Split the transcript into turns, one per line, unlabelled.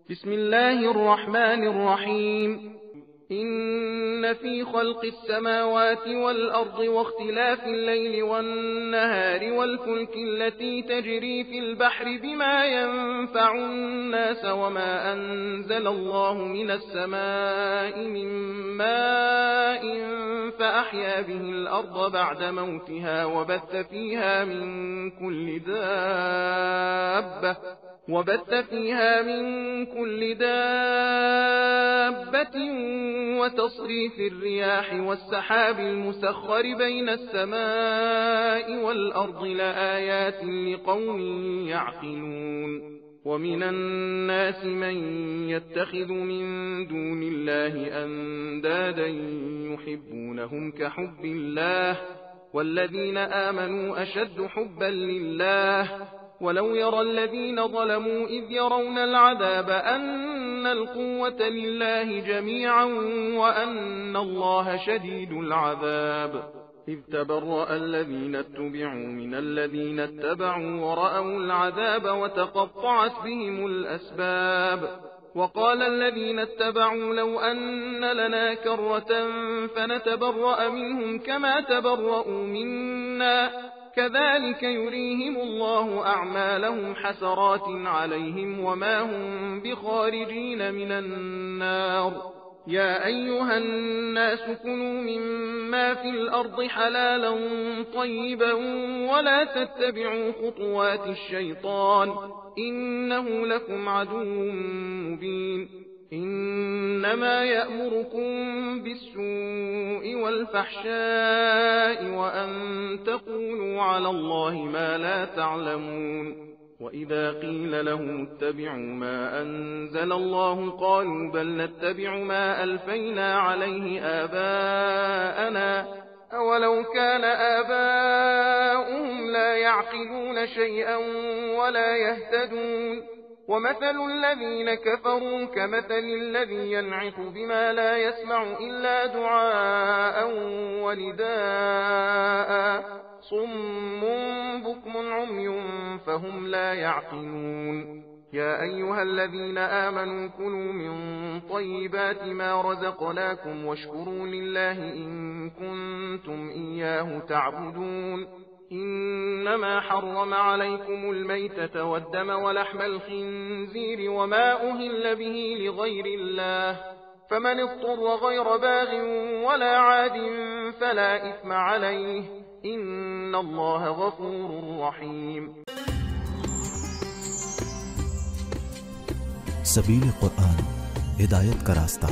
بسم الله الرحمن الرحيم. إن في خلق السماوات والأرض واختلاف الليل والنهار والفلك التي تجري في البحر بما ينفع الناس وما أنزل الله من السماء من ماء فأحيا به الأرض بعد موتها وبث فيها من كل دابة وتصريف الرياح والسحاب المسخر بين السماء والأرض لآيات لقوم يعقلون. ومن الناس من يتخذ من دون الله أندادا يحبونهم كحب الله والذين آمنوا أشد حبا لله. ولو يرى الذين ظلموا إذ يرون العذاب أن القوة لله جميعا وأن الله شديد العذاب. إذ تبرأ الذين اتبعوا من الذين اتبعوا ورأوا العذاب وتقطعت بهم الأسباب. وقال الذين اتبعوا لو أن لنا كرة فنتبرأ منهم كما تبرأوا منا كذلك يريهم الله أعمالهم حسرات عليهم وما هم بخارجين من النار. يا أيها الناس كلوا مما في الأرض حلالا طيبا ولا تتبعوا خطوات الشيطان إنه لكم عدو مبين. إنما يأمركم بالسوء والفحشاء وأن تقولوا على الله ما لا تعلمون. وإذا قيل لهم اتبعوا ما أنزل الله قالوا بل نتبع ما ألفينا عليه آباءنا أولو كان آباؤهم لا يعقلون شيئا ولا يهتدون. ومثل الذين كفروا كمثل الذي ينعق بما لا يسمع إلا دعاء ونداء صم بكم عمي فهم لا يعقلون. يا أيها الذين آمنوا كلوا من طيبات ما رزقناكم واشكروا لله إن كنتم إياه تعبدون. إنما حرم عليكم الميتة والدم ولحم الخنزير وما أهل به لغير الله فمن اضطر غير باغ ولا عاد فلا إثم عليه إن الله غفور رحيم.
सबील कुरान हिदायत का रास्ता।